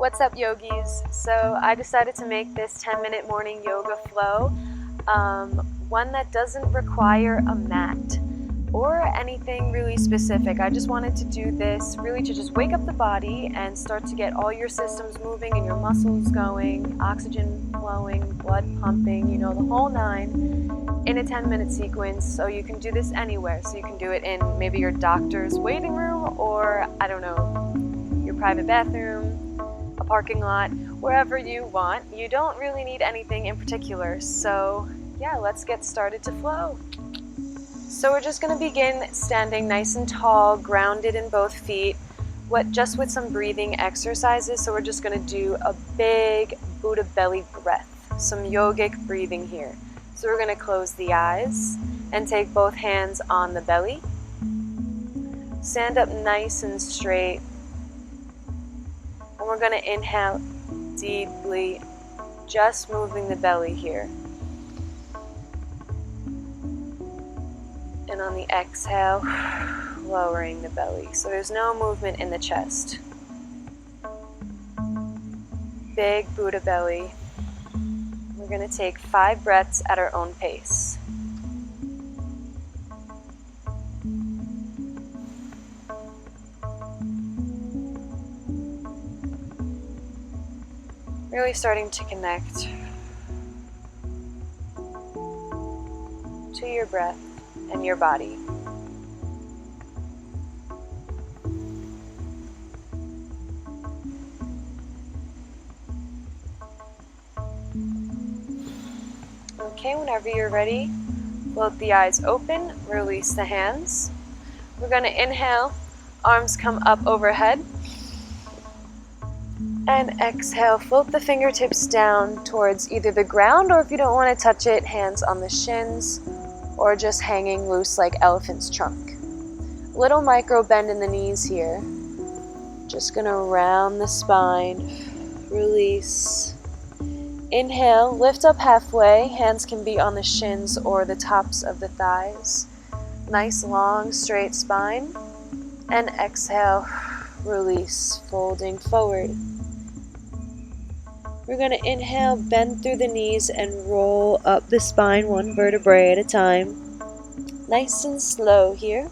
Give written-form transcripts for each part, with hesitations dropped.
What's up, yogis? So I decided to make this 10-minute morning yoga flow, one that doesn't require a mat or anything really specific. I just wanted to do this really to just wake up the body and start to get all your systems moving and your muscles going, oxygen flowing, blood pumping, the whole nine in a 10-minute sequence. So you can do this anywhere. So you can do it in maybe your doctor's waiting room or, I don't know, your private bathroom, a parking lot, wherever you want. You don't really need anything in particular. So yeah, let's get started to flow. So we're just going to begin standing nice and tall, grounded in both feet, just with some breathing exercises. So we're just going to do a big Buddha belly breath, some yogic breathing here. So we're going to close the eyes and take both hands on the belly. Stand up nice and straight. And we're going to inhale deeply, just moving the belly here. And on the exhale, lowering the belly. So there's no movement in the chest. Big Buddha belly. We're going to take 5 breaths at our own pace. Really starting to connect to your breath and your body. Okay, whenever you're ready, float the eyes open, release the hands. We're going to inhale, arms come up overhead. And exhale, float the fingertips down towards either the ground, or if you don't want to touch it, hands on the shins, or just hanging loose like elephant's trunk. Little micro bend in the knees here. Just gonna round the spine, release. Inhale, lift up halfway, hands can be on the shins or the tops of the thighs. Nice long straight spine. And exhale, release, folding forward. We're going to inhale, bend through the knees and roll up the spine one vertebrae at a time. Nice and slow here.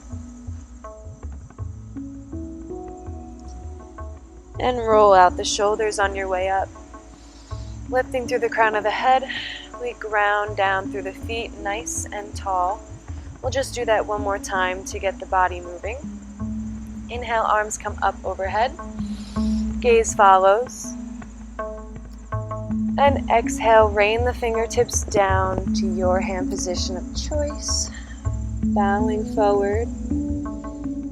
And roll out the shoulders on your way up. Lifting through the crown of the head, we ground down through the feet, nice and tall. We'll just do that one more time to get the body moving. Inhale, arms come up overhead. Gaze follows. And exhale, rain the fingertips down to your hand position of choice. Bowing forward.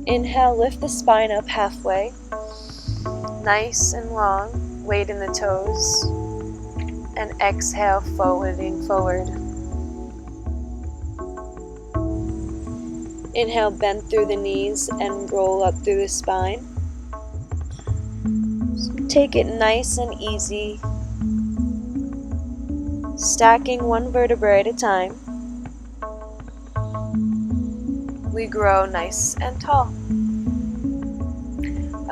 Inhale, lift the spine up halfway. Nice and long, weight in the toes. And exhale, folding forward. Inhale, bend through the knees and roll up through the spine. So take it nice and easy. Stacking one vertebrae at a time. We grow nice and tall.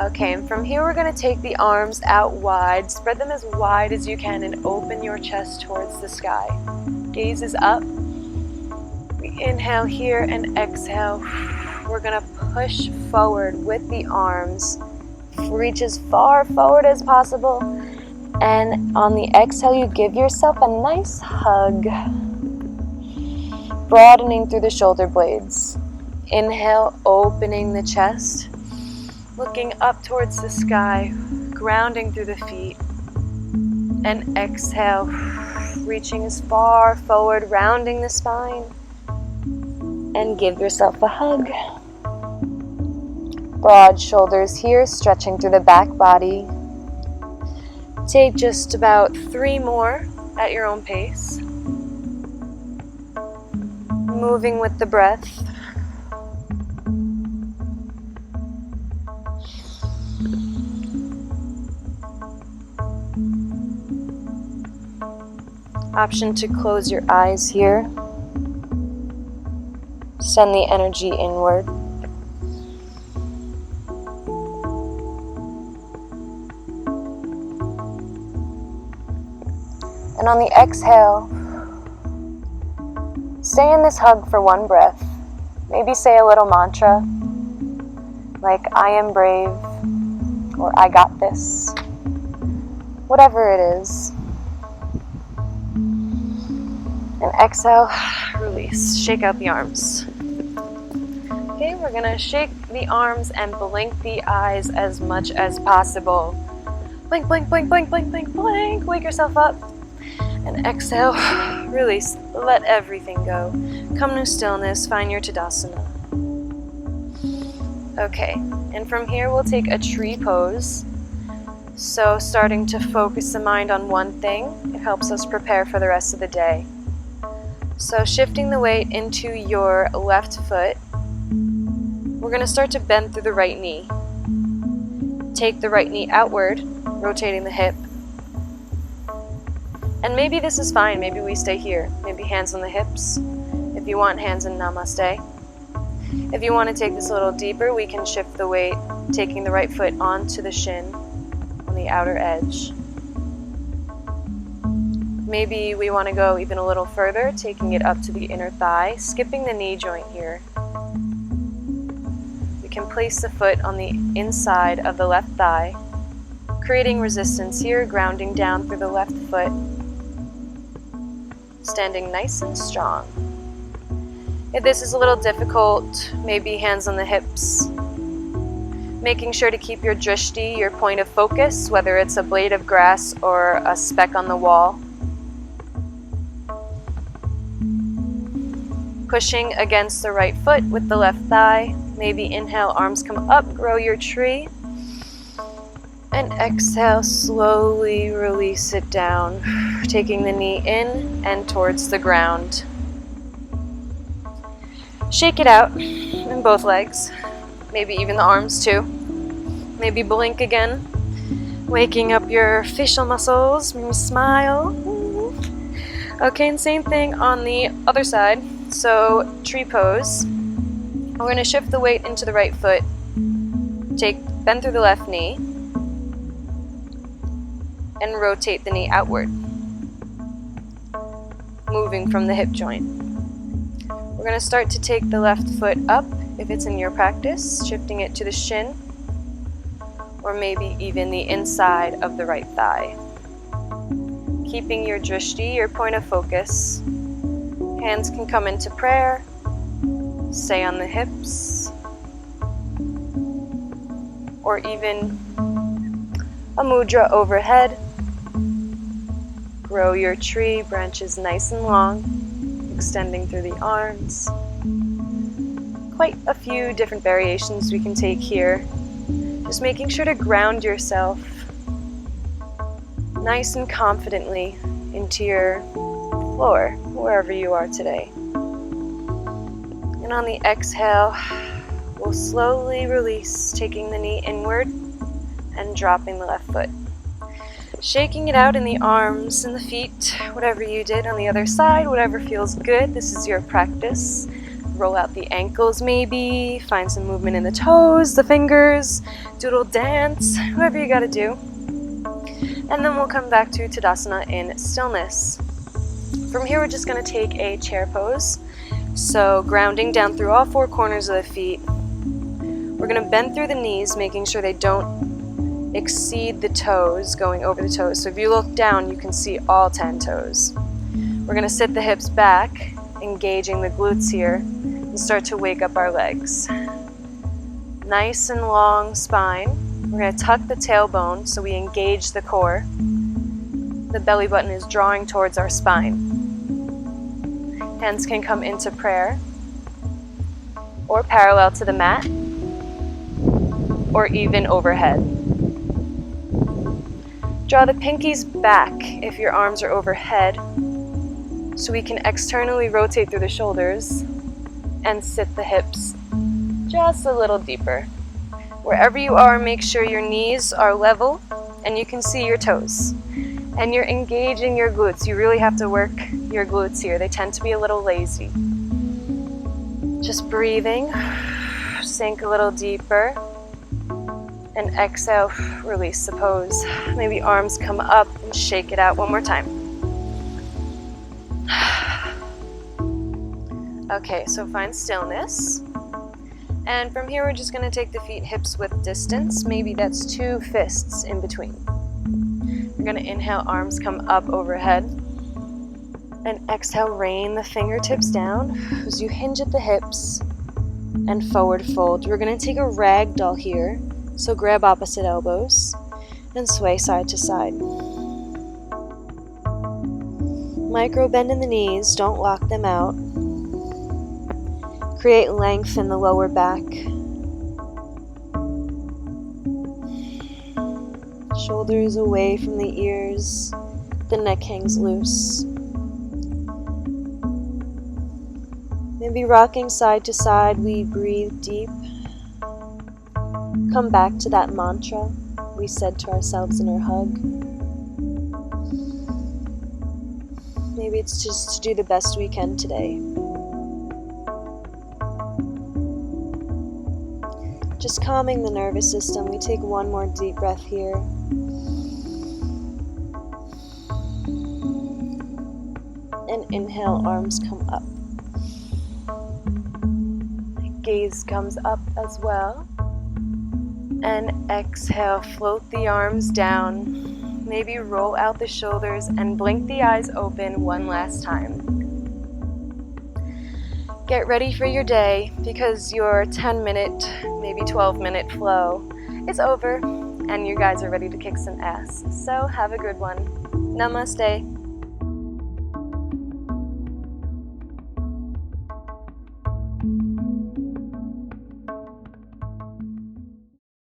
Okay, and from here we're going to take the arms out wide. Spread them as wide as you can and open your chest towards the sky. Gaze is up. We inhale here and exhale. We're going to push forward with the arms. Reach as far forward as possible. And on the exhale, you give yourself a nice hug, broadening through the shoulder blades. Inhale, opening the chest, looking up towards the sky, grounding through the feet. And exhale, reaching as far forward, rounding the spine. And give yourself a hug. Broad shoulders here, stretching through the back body. Take just about 3 more at your own pace. Moving with the breath. Option to close your eyes here. Send the energy inward. And on the exhale, stay in this hug for one breath. Maybe say a little mantra like I am brave or I got this. Whatever it is. And exhale, release. Shake out the arms. Okay, we're gonna shake the arms and blink the eyes as much as possible. Blink, blink, blink, blink, blink, blink, blink. Wake yourself up. And exhale, release. Let everything go. Come to stillness. Find your Tadasana. Okay, and from here we'll take a tree pose. So starting to focus the mind on one thing, it helps us prepare for the rest of the day. So shifting the weight into your left foot, we're going to start to bend through the right knee. Take the right knee outward, rotating the hip. And maybe this is fine, maybe we stay here. Maybe hands on the hips. If you want, hands in Namaste. If you want to take this a little deeper, we can shift the weight, taking the right foot onto the shin on the outer edge. Maybe we want to go even a little further, taking it up to the inner thigh, skipping the knee joint here. We can place the foot on the inside of the left thigh, creating resistance here, grounding down through the left foot, standing nice and strong. If this is a little difficult, maybe hands on the hips. Making sure to keep your drishti, your point of focus, whether it's a blade of grass or a speck on the wall. Pushing against the right foot with the left thigh. Maybe inhale, arms come up, grow your tree. And exhale, slowly release it down, taking the knee in and towards the ground. Shake it out in both legs, maybe even the arms too. Maybe blink again, waking up your facial muscles, maybe smile. Okay, and same thing on the other side. So tree pose. We're going to shift the weight into the right foot. Bend through the left knee and rotate the knee outward, moving from the hip joint. We're going to start to take the left foot up, if it's in your practice, shifting it to the shin, or maybe even the inside of the right thigh. Keeping your drishti, your point of focus. Hands can come into prayer, stay on the hips, or even a mudra overhead. Grow your tree, branches nice and long, extending through the arms. Quite a few different variations we can take here. Just making sure to ground yourself nice and confidently into your floor, wherever you are today. And on the exhale, we'll slowly release, taking the knee inward and dropping the left foot. Shaking it out in the arms and the feet, whatever you did on the other side, whatever feels good. This is your practice. Roll out the ankles maybe, find some movement in the toes, the fingers, do a little dance, whatever you gotta do. And then we'll come back to Tadasana in stillness. From here, we're just gonna take a chair pose. So grounding down through all four corners of the feet. We're gonna bend through the knees, making sure they don't exceed the toes, going over the toes. So if you look down, you can see all 10 toes. We're gonna sit the hips back, engaging the glutes here, and start to wake up our legs. Nice and long spine. We're gonna tuck the tailbone so we engage the core. The belly button is drawing towards our spine. Hands can come into prayer, or parallel to the mat, or even overhead. Draw the pinkies back if your arms are overhead, so we can externally rotate through the shoulders and sit the hips just a little deeper. Wherever you are, make sure your knees are level and you can see your toes. And you're engaging your glutes. You really have to work your glutes here. They tend to be a little lazy. Just breathing, sink a little deeper, and exhale, release the pose. Maybe arms come up and shake it out one more time. Okay, so find stillness. And from here, we're just going to take the feet hips width distance. Maybe that's 2 fists in between. We're going to inhale, arms come up overhead. And exhale, rain the fingertips down as you hinge at the hips and forward fold. We're going to take a ragdoll here. So grab opposite elbows and sway side to side. Micro bend in the knees, don't lock them out. Create length in the lower back. Shoulders away from the ears, the neck hangs loose. Maybe rocking side to side, we breathe deep. Come back to that mantra we said to ourselves in our hug. Maybe it's just to do the best we can today. Just calming the nervous system. We take one more deep breath here. And inhale, arms come up. Gaze comes up as well. And exhale, float the arms down. Maybe roll out the shoulders and blink the eyes open one last time. Get ready for your day because your 10-minute, maybe 12-minute flow is over and you guys are ready to kick some ass. So have a good one. Namaste.